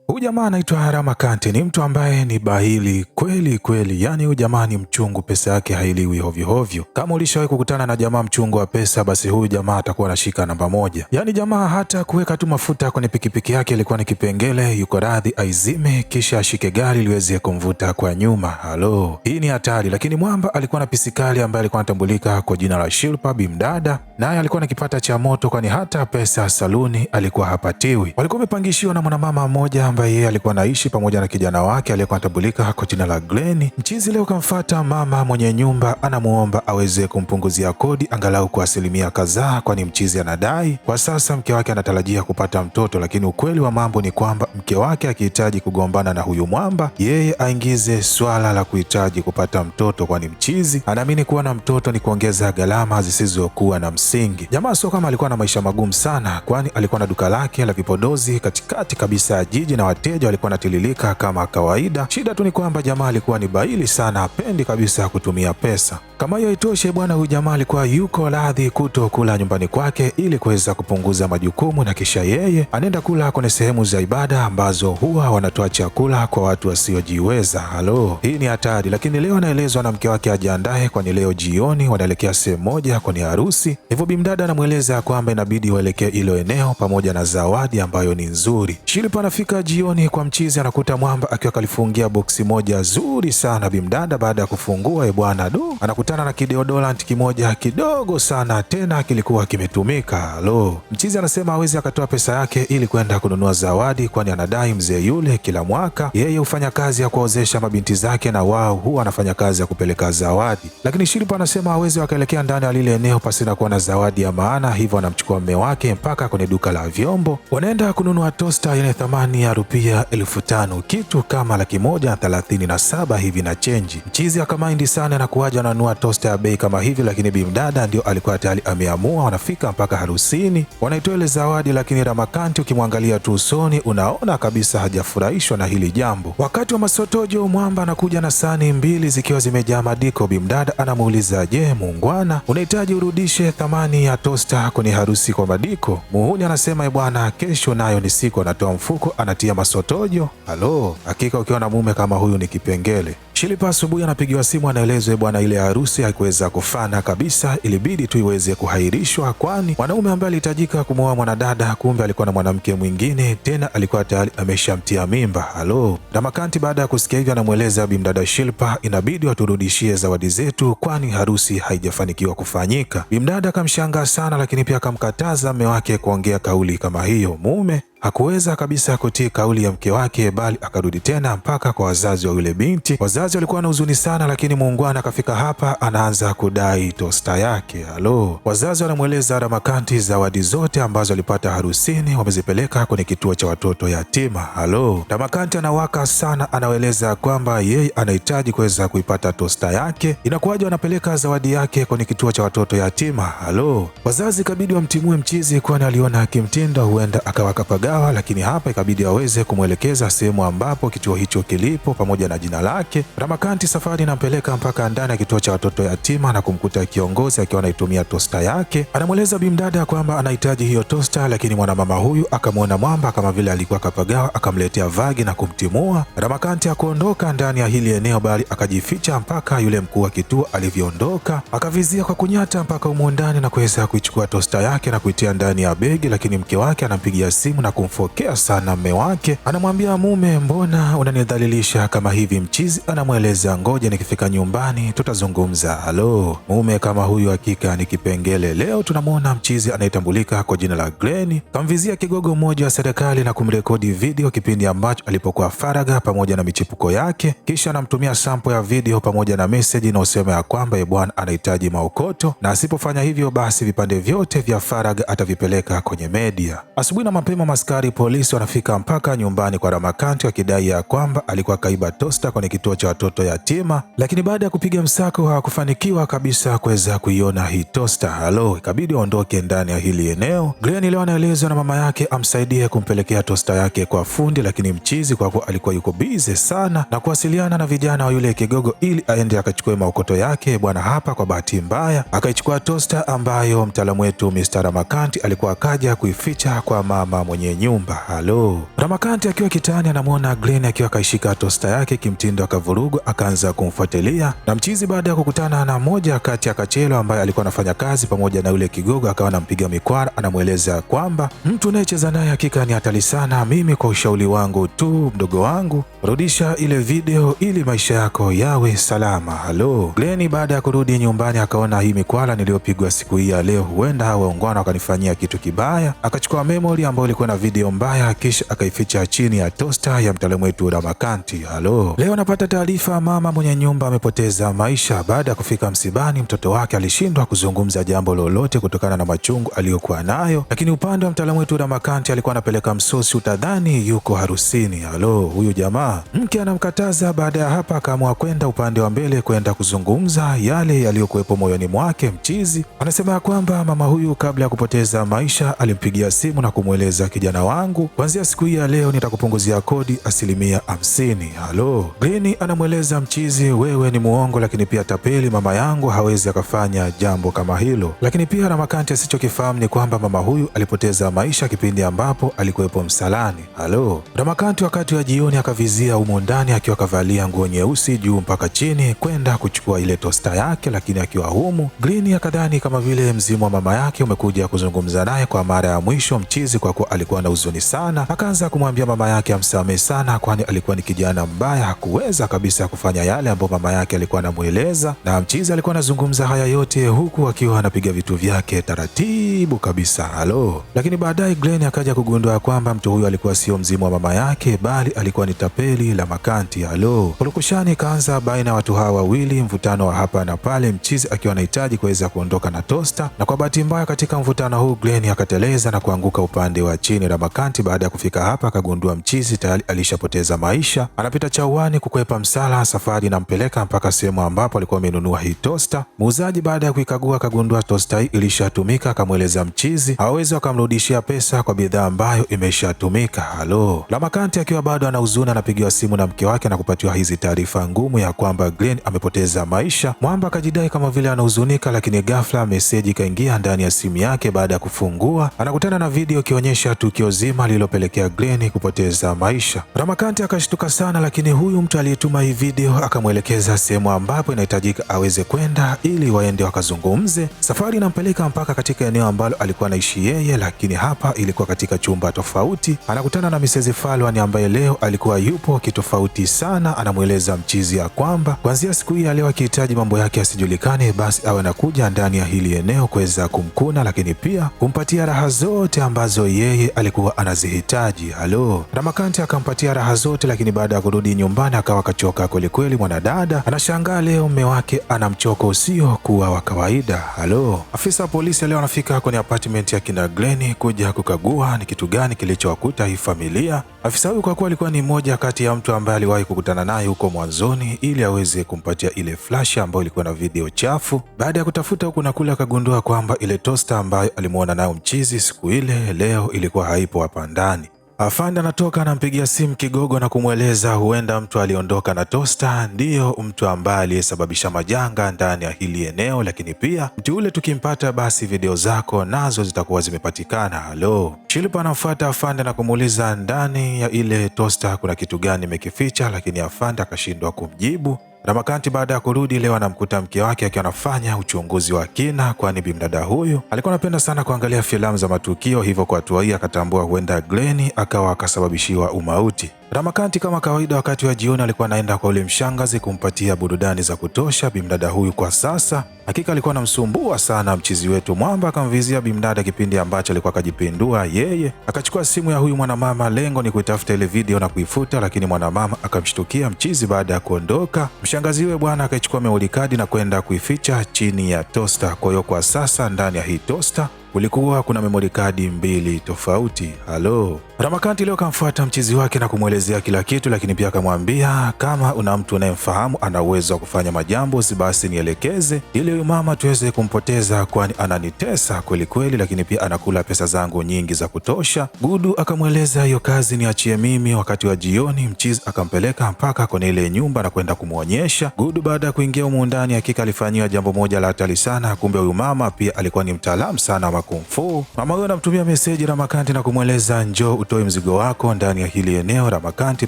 Huyu jamaa anaitwa Ramakanti, ni mtu ambaye ni bahili kweli kweli. Yani huyu jamaa ni mchungu, pesa yake hailiwi hovyo hovyo. Kama ulishawahi kukutana na jamaa mchungu wa pesa, basi huyu jamaa atakuwa anashika namba moja. Yani jamaa hata kuweka tu mafuta kwenye pikipiki yake ilikuwa ni kipengele, yuko radhi aizime kisha ashike gari liweze kumvuta kwa nyuma. Halo, hii ni hatari. Lakini mwamba alikuwa na pisikali ambaye alikuwa anatambulika kwa jina la Shilpa Bimdada, naye alikuwa na kipata cha moto, kwani hata pesa saluni alikuwa hapatiwi. Walikuwa wamepangishiwa na mwanamama mmoja ambaye yeye alikuwa anaishi pamoja na kijana wake aliyekuwa anatambulika kwa jina la Glenn. Mchizi leo kamfuata mama mwenye nyumba, anamuomba aweze kumpunguzia kodi angalau kwa asilimia kadhaa, kwani mchizi anadai kwa sasa mke wake anatarajia kupata mtoto, lakini ukweli wa mambo ni kwamba mke wake akihitaji kugombana na huyu mwamba, yeye aingize swala la kuhitaji kupata mtoto, kwani mchizi anaamini kuwa na mtoto ni kuongeza gharama zisizokuwa na msingi. Jamaa sio kama alikuwa na maisha magumu sana, kwani alikuwa na duka lake la vipodozi katikati kabisa ya jiji na wateja walikuwa natililika kama kawaida. Shida tu ni kwamba jamaa alikuwa ni baili sana, hapendi kabisa kutumia pesa. Kama hiyo itoshe bwana, huyu jamaa alikuwa yuko radhi kuto kula nyumbani kwake ili kuweza kupunguza majukumu, na kisha yeye anaenda kula kwenye sehemu za ibada ambazo huwa wanatoa chakula kwa watu wasiojiweza. Halo, hii ni hatari. Lakini leo anaelezwa na mke wake ajiandae, kwani leo jioni wanaelekea sehemu moja kwenye harusi. Hivyo Bimdada anamweleza kwamba inabidi waelekee hilo eneo pamoja na zawadi ambayo ni nzuri. Shilpa anafika jioni kwa mchizi, anakuta mwamba akiwa kalifungia boksi moja zuri sana. Bimdada baada ya kufungua bwana anakutana na kideodorant kimoja kidogo sana, tena kilikuwa kimetumika. Halo, mchizi anasema hawezi akatoa pesa yake ili kwenda kununua zawadi, kwani anadai mzee yule kila mwaka yeye hufanya kazi ya kuozesha mabinti zake na wao huwa anafanya kazi ya kupeleka zawadi. Lakini Shilpa anasema hawezi wakaelekea ndani ya lile eneo pasina kuwa na zawadi ya maana, hivyo anamchukua mume wake mpaka kwenye duka la vyombo. Wanaenda kununua tosta yenye thamani ya rupia 5,000, kitu kama 137 hivi na chenji. Mchizi akamaindi sana na kuwaja ananunua tosta ya bei kama hivi, lakini Bimdada ndio alikuwa tayari ameamua. Wanafika mpaka harusini, wanaitoa ile zawadi, lakini Ramakanti ukimwangalia tu usoni unaona kabisa hajafurahishwa na hili jambo. Wakati wa masotojo, mwamba anakuja na sahani mbili zikiwa zimejaa madiko. Bimdada anamuuliza, je, muungwana, unahitaji urudishe thamani ya tosta kwenye harusi kwa madiko? Muhuni anasema bwana, kesho nayo ni siku. Anatoa mfuko anatia masotojo. Halo, hakika ukiwa na mume kama huyu ni kipengele. Shilpa asubuhi anapigiwa simu, anaelezwa bwana, ile harusi haikuweza kufana kabisa, ilibidi tu iweze kuhairishwa, kwani mwanaume ambaye alihitajika kumwoa mwanadada kumbe alikuwa na mwanamke mwingine, tena alikuwa tayari ameshamtia mimba. Halo, Ramakanti baada ya kusikia hivyo anamweleza Bimdada Shilpa, inabidi waturudishie zawadi zetu, kwani harusi haijafanikiwa kufanyika. Bimdada akamshangaa sana, lakini pia akamkataza mume wake kuongea kauli kama hiyo. Mume hakuweza kabisa kutii kauli ya mke wake, bali akarudi tena mpaka kwa wazazi wa yule binti. Wazazi walikuwa na huzuni sana, lakini muungwana akafika hapa anaanza kudai tosta yake. Halo, wazazi wanamweleza Ramakanti zawadi zote ambazo alipata harusini wamezipeleka kwenye kituo cha watoto yatima. Halo, Ramakanti anawaka sana, anaeleza kwamba yeye anahitaji kuweza kuipata tosta yake. Inakuwaje wanapeleka zawadi yake kwenye kituo cha watoto yatima? Halo, wazazi kabidi wamtimue mchizi, kwani aliona akimtindo huenda akawakapaga, lakini hapa ikabidi aweze kumwelekeza sehemu ambapo kituo hicho kilipo pamoja na jina lake. Ramakanti safari inampeleka mpaka ndani ya kituo cha watoto yatima na kumkuta kiongozi akiwa anaitumia tosta yake. Anamweleza Bimdada kwamba anahitaji hiyo tosta, lakini mwanamama huyu akamwona mwamba kama vile alikuwa kapagawa, akamletea vagi na kumtimua. Ramakanti akuondoka ndani ya hili eneo, bali akajificha mpaka yule mkuu wa kituo alivyoondoka, akavizia kwa kunyata mpaka umo ndani na kuweza kuichukua tosta yake na kuitia ndani ya begi. Lakini mke wake anampigia simu na kumfokea sana mume wake, anamwambia mume, mbona unanidhalilisha kama hivi? Mchizi anamweleza ngoja nikifika nyumbani tutazungumza. Halo, mume kama huyu hakika ni kipengele. Leo tunamwona mchizi anayetambulika kwa jina la Glenn kamvizia kigogo mmoja wa serikali na kumrekodi video kipindi ambacho alipokuwa faraga pamoja na michipuko yake, kisha anamtumia sample ya video pamoja na message inayosema ya kwamba bwana anahitaji maokoto, na asipofanya hivyo basi vipande vyote vya faraga atavipeleka kwenye media. Asubuhi na mapema askari polisi wanafika mpaka nyumbani kwa Ramakanti wakidai ya kwamba alikuwa kaiba tosta kwenye kituo cha watoto yatima, lakini baada ya kupiga msako hawakufanikiwa kabisa kuweza kuiona hii tosta. Halo, ikabidi aondoke ndani ya hili eneo. Glenn leo anaelezwa na mama yake amsaidie kumpelekea tosta yake kwa fundi, lakini mchizi kwa kuwa alikuwa yuko bize sana na kuwasiliana na vijana wa yule kigogo ili aende akachukue maokoto yake. Bwana hapa kwa bahati mbaya akaichukua tosta ambayo mtaalamu wetu Mr. Ramakanti alikuwa akaja kuificha kwa mama mwenye nyumba. Halo, Ramakanti akiwa kitani anamwona Glenn akiwa kaishika tosta yake kimtindo, akavurugwa akaanza kumfuatilia na mchizi. Baada ya kukutana na moja kati ya kachelo ambaye alikuwa anafanya kazi pamoja na yule kigogo, akawa anampiga mikwara, anamweleza kwamba mtu unayecheza naye hakika ni hatari sana. Mimi kwa ushauri wangu tu, mdogo wangu, rudisha ile video ili maisha yako yawe salama. Halo, Glenn baada ya kurudi nyumbani akaona hii mikwara niliyopigwa siku hii ya leo, huenda hawa waungwana wakanifanyia kitu kibaya. Akachukua memory ambayo ilikuwa na video mbaya, kisha akaificha chini ya tosta ya mtaalamu wetu Ramakanti. Halo, leo napata taarifa mama mwenye nyumba amepoteza maisha. Baada ya kufika msibani, mtoto wake alishindwa kuzungumza jambo lolote kutokana na machungu aliyokuwa nayo, lakini upande wa mtaalamu wetu Ramakanti alikuwa anapeleka msosi, utadhani yuko harusini. Halo, huyu jamaa mke anamkataza. Baada ya hapa akaamua kwenda upande wa mbele kwenda kuzungumza yale yaliyokuwepo moyoni mwake. Mchizi anasema kwamba mama huyu kabla ya kupoteza maisha alimpigia simu na kumweleza, kijana wangu, kuanzia siku hii ya leo nitakupunguzia kodi 50%. Halo, Glenn anamweleza mchizi, wewe ni muongo, lakini pia tapeli, mama yangu hawezi akafanya jambo kama hilo. Lakini pia Ramakanti asichokifahamu ni kwamba mama huyu alipoteza maisha kipindi ambapo alikuwepo msalani. Halo, Ramakanti wakati wa jioni akavizia humo ndani akiwa kavalia nguo nyeusi juu mpaka chini kwenda kuchukua ile tosta yake, lakini akiwa humu Glenn akadhani kama vile mzimu wa mama yake umekuja kuzungumza naye kwa mara ya mwisho. Mchizi kwa kuwa alikuwa na huzuni sana, akaanza kumwambia mama yake amsamehe sana, kwani alikuwa ni kijana mbaya, hakuweza kabisa kufanya yale ambayo mama yake alikuwa anamweleza. Na mchizi alikuwa anazungumza haya yote huku akiwa anapiga vitu vyake taratibu kabisa. Halo, lakini baadaye Glenn akaja kugundua kwamba mtu huyu alikuwa sio mzimu wa mama yake, bali alikuwa ni tapeli Ramakanti. Halo, purukushani kaanza baina ya watu hawa wawili, mvutano wa hapa na pale, mchizi akiwa anahitaji kuweza kuondoka na tosta, na kwa bahati mbaya katika mvutano huu Glenn akateleza na kuanguka upande wa chini. Ramakanti baada ya kufika hapa akagundua mchizi tayari alishapoteza maisha, anapita chauani kukwepa msala. Safari inampeleka mpaka sehemu ambapo alikuwa amenunua hii tosta. Muuzaji baada ya kuikagua akagundua tosta hii ilishatumika, akamweleza mchizi hawezi wakamrudishia pesa kwa bidhaa ambayo imeshatumika. Halo, Ramakanti akiwa bado ana huzuni anapigiwa simu na mke wake na kupatiwa hizi taarifa ngumu ya kwamba Glenn amepoteza maisha. Mwamba akajidai kama vile anahuzunika, lakini ghafla meseji ikaingia ndani ya simu yake. Baada ya kufungua anakutana na video ikionyesha tukio zima lililopelekea Glenn kupoteza maisha. Ramakanti akashtuka sana, lakini huyu mtu aliyetuma hii video akamwelekeza sehemu ambapo inahitajika aweze kwenda ili waende wakazungumze. Safari inampeleka mpaka katika eneo ambalo alikuwa anaishi yeye, lakini hapa ilikuwa katika chumba tofauti. Anakutana na Mrs. Falwan ambaye leo alikuwa yupo kitofauti sana. Anamweleza mchizi ya kwamba kuanzia siku hii leo akihitaji mambo yake asijulikane, basi awe anakuja ndani ya hili eneo kuweza kumkuna, lakini pia kumpatia raha zote ambazo yeye alikuwa anazihitaji. Halo, Ramakanti akampatia raha zote, lakini baada ya kurudi nyumbani akawa kachoka kwelikweli. Mwanadada anashangaa leo mume wake ana mchoko usio kuwa wa kawaida. Halo, afisa wa polisi leo anafika kwenye apartment ya kina Glenn kuja kukagua ni kitu gani kilichowakuta hii familia. Afisa huyu kwa kuwa alikuwa ni mmoja kati ya mtu ambaye aliwahi kukutana naye huko mwanzoni ili aweze kumpatia ile flash ambayo ilikuwa na video chafu. Baada ya kutafuta huku na kule akagundua kwamba ile tosta ambayo alimuona nayo mchizi siku ile leo ilikuwa haipo hapa ndani. Afande anatoka anampigia simu kigogo na kumweleza huenda mtu aliondoka na tosta ndiyo mtu ambaye aliyesababisha majanga ndani ya hili eneo, lakini pia mtu ule tukimpata basi video zako nazo zitakuwa zimepatikana. Halo, Shilpa anafuata afande na kumuuliza ndani ya ile tosta kuna kitu gani imekificha, lakini afande akashindwa kumjibu. Ramakanti baada ya kurudi leo anamkuta mke wake akiwa anafanya uchunguzi wa kina, kwani bimdada huyu alikuwa anapenda sana kuangalia filamu za matukio, hivyo kwa hatua hii akatambua huenda Glenn akawa akasababishiwa umauti. Ramakanti kama kawaida wakati wa jioni alikuwa anaenda kwa ule mshangazi kumpatia burudani za kutosha. Bimdada huyu kwa sasa hakika alikuwa anamsumbua sana mchizi wetu. Mwamba akamvizia bimdada kipindi ambacho alikuwa akajipindua yeye, akachukua simu ya huyu mwanamama, lengo ni kuitafuta ile video na kuifuta, lakini mwanamama akamshtukia mchizi. Baada ya kuondoka mshangazi yule bwana akaichukua memory card na kwenda kuificha chini ya tosta. Kwa hiyo kwa sasa ndani ya hii tosta kulikuwa kuna memory card mbili tofauti. Halo. Ramakanti leo kamfuata mchizi wake na kumwelezea kila kitu, lakini pia akamwambia kama una mtu unayemfahamu ana uwezo wa kufanya majambo basi nielekeze ili huyu mama tuweze kumpoteza, kwani ananitesa kweli kweli, lakini pia anakula pesa zangu nyingi za kutosha. Gudu akamweleza hiyo kazi niachie mimi. Wakati wa jioni mchizi akampeleka mpaka kwenye ile nyumba na kwenda kumwonyesha. Gudu baada ya kuingia humu ndani hakika alifanyiwa jambo moja la hatari sana. Kumbe huyu mama pia alikuwa ni mtaalamu sana wa kung fu. Mama huyo anamtumia meseji Ramakanti na kumweleza njoo utoe mzigo wako ndani ya hili eneo. Ramakanti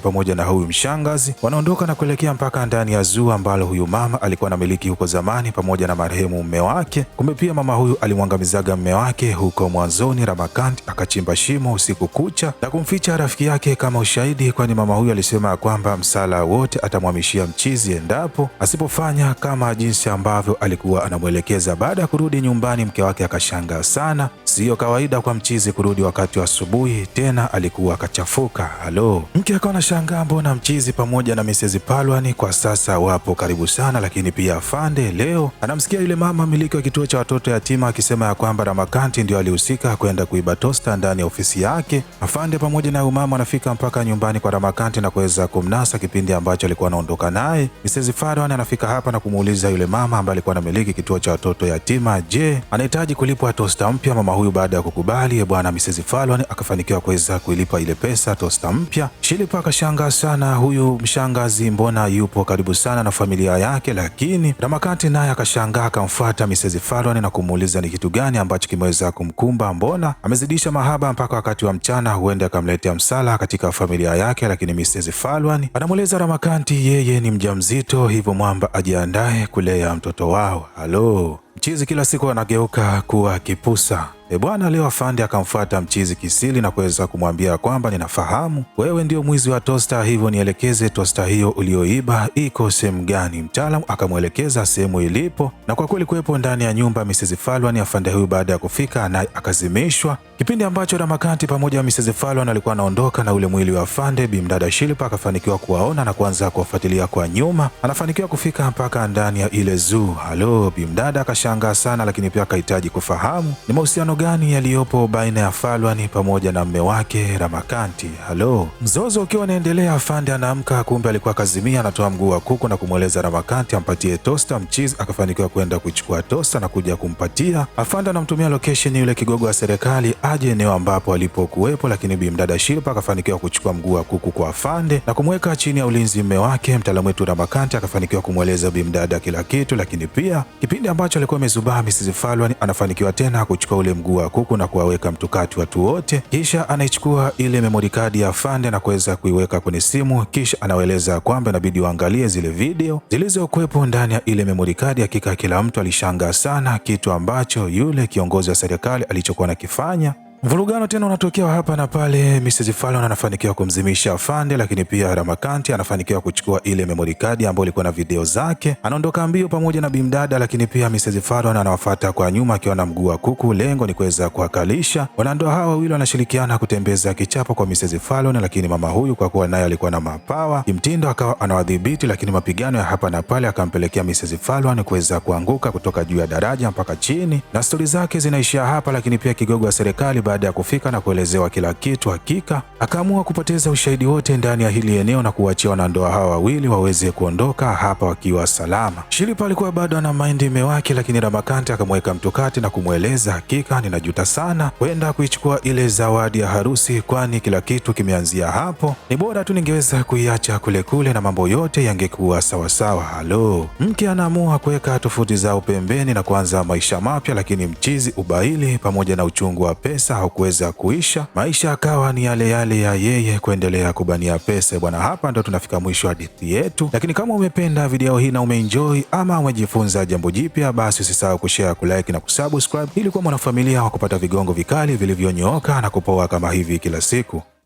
pamoja na huyu mshangazi wanaondoka na kuelekea mpaka ndani ya zoo ambalo huyu mama alikuwa anamiliki huko zamani pamoja na marehemu mume wake. Kumbe pia mama huyu alimwangamizaga mume wake huko mwanzoni. Ramakanti akachimba shimo usiku kucha na kumficha rafiki yake kama ushahidi, kwani mama huyu alisema kwamba msala wote atamhamishia mchizi endapo asipofanya kama jinsi ambavyo alikuwa anamwelekeza. Baada ya kurudi nyumbani mke wake akashangaa sana. Siyo kawaida kwa mchizi kurudi wakati wa asubuhi, tena alikuwa akachafuka. Halo. Mke akawa anashangaa mbona mchizi pamoja na Mrs. Palwan kwa sasa wapo karibu sana, lakini pia afande leo anamsikia yule mama miliki wa kituo cha watoto yatima akisema ya kwamba Ramakanti ndio alihusika kwenda kuiba tosta ndani ya ofisi yake. Afande pamoja na mama anafika mpaka nyumbani kwa Ramakanti na kuweza kumnasa kipindi ambacho alikuwa anaondoka naye. Mrs. Palwan anafika hapa na kumuuliza yule mama ambaye alikuwa anamiliki kituo cha watoto yatima, je, anahitaji kulipwa tosta mpya? Mama huyu baada ya kukubali bwana Mrs. Palwan akafanikiwa kuweza kuilipa ile pesa tosta mpya. Shilipa akashangaa sana, huyu mshangazi mbona yupo karibu sana na familia yake? Lakini Ramakanti naye akashangaa akamfuata Mrs. Palwan na kumuuliza ni kitu gani ambacho kimeweza kumkumba, mbona amezidisha mahaba mpaka wakati wa mchana huenda akamletea msala katika familia yake. Lakini Mrs. Palwan anamueleza Ramakanti yeye ni mjamzito, hivyo mwamba ajiandae kulea mtoto wao. Halo. Mchizi kila siku anageuka kuwa kipusa. Bwana leo afande akamfuata mchizi kisili na kuweza kumwambia kwamba ninafahamu wewe ndio mwizi wa tosta, hivyo nielekeze tosta hiyo ulioiba iko sehemu gani? Mtaalamu akamwelekeza sehemu ilipo, na kwa kweli kuwepo ndani ya nyumba Mrs. Palwan. Afande huyu baada ya kufika naye akazimishwa. Kipindi ambacho Ramakanti pamoja na Mrs. Palwan alikuwa anaondoka na ule mwili wa afande, bimdada Shilipa akafanikiwa kuwaona na kuanza kuwafuatilia kwa nyuma. Anafanikiwa kufika mpaka ndani ya ile zoo. Halo. Bimdada akashangaa sana, lakini pia akahitaji kufahamu ni mahusiano gani yaliyopo baina ya Palwan pamoja na mume wake Ramakanti. Halo. Mzozo ukiwa unaendelea, afande anaamka, kumbe alikuwa kazimia, anatoa mguu wa kuku na kumweleza Ramakanti ampatie tosta. Mchizi akafanikiwa kwenda kuchukua tosta na kuja kumpatia. Afande anamtumia location yule kigogo wa serikali aje eneo ambapo alipokuwepo, lakini bimdada Shilipa akafanikiwa kuchukua mguu wa kuku kwa afande na kumweka chini ya ulinzi mume wake. Mtaalamu wetu Ramakanti akafanikiwa kumweleza bimdada kila kitu, lakini pia kipindi ambacho alikuwa amezubaa Mrs. Palwan anafanikiwa tena kuchukua ule mguu wa kuku na kuwaweka mtukati watu wote, kisha anaichukua ile memory card ya afande na kuweza kuiweka kwenye simu, kisha anawaeleza kwamba inabidi waangalie zile video zilizokuwepo ndani ya ile memory card. Hakika kila mtu alishangaa sana kitu ambacho yule kiongozi wa serikali alichokuwa nakifanya. Mvurugano tena unatokea hapa na pale. Mrs. Palwan anafanikiwa kumzimisha afande, lakini pia Ramakanti anafanikiwa kuchukua ile memory card ambayo ilikuwa na video zake. Anaondoka mbio pamoja na bimdada, lakini pia Mrs. Palwan anawafuata kwa nyuma akiwa na mguu wa kuku. Lengo ni kuweza kuwakalisha. Wanandoa hawa wawili wanashirikiana kutembeza kichapo kwa Mrs. Palwan, lakini mama huyu kwa kuwa naye alikuwa na mapawa kimtindo akawa anawadhibiti, lakini mapigano ya hapa na pale akampelekea Mrs. Palwan kuweza kuanguka kutoka juu ya daraja mpaka chini, na stori zake zinaishia hapa. Lakini pia kigogo wa serikali baada ya kufika na kuelezewa kila kitu, hakika akaamua kupoteza ushahidi wote ndani ya hili eneo na kuachia wanandoa hawa wawili waweze kuondoka hapa wakiwa salama. Shilipa alikuwa bado ana mind mume wake, lakini Ramakanti akamweka mtukati na kumweleza, hakika ninajuta sana kwenda kuichukua ile zawadi ya harusi, kwani kila kitu kimeanzia hapo. Ni bora tu ningeweza kuiacha kule kule na mambo yote yangekuwa sawasawa. Halo. Mke anaamua kuweka tofauti zao pembeni na kuanza maisha mapya, lakini mchizi, ubaili pamoja na uchungu wa pesa haukuweza kuisha. Maisha akawa ni yale yale ya yeye kuendelea kubania pesa. Bwana, hapa ndo tunafika mwisho wa hadithi yetu, lakini kama umependa video hii na umeenjoy ama umejifunza jambo jipya, basi usisahau kushare, kulike na kusubscribe ili kuwa mwanafamilia wa kupata vigongo vikali vilivyonyooka na kupoa kama hivi kila siku.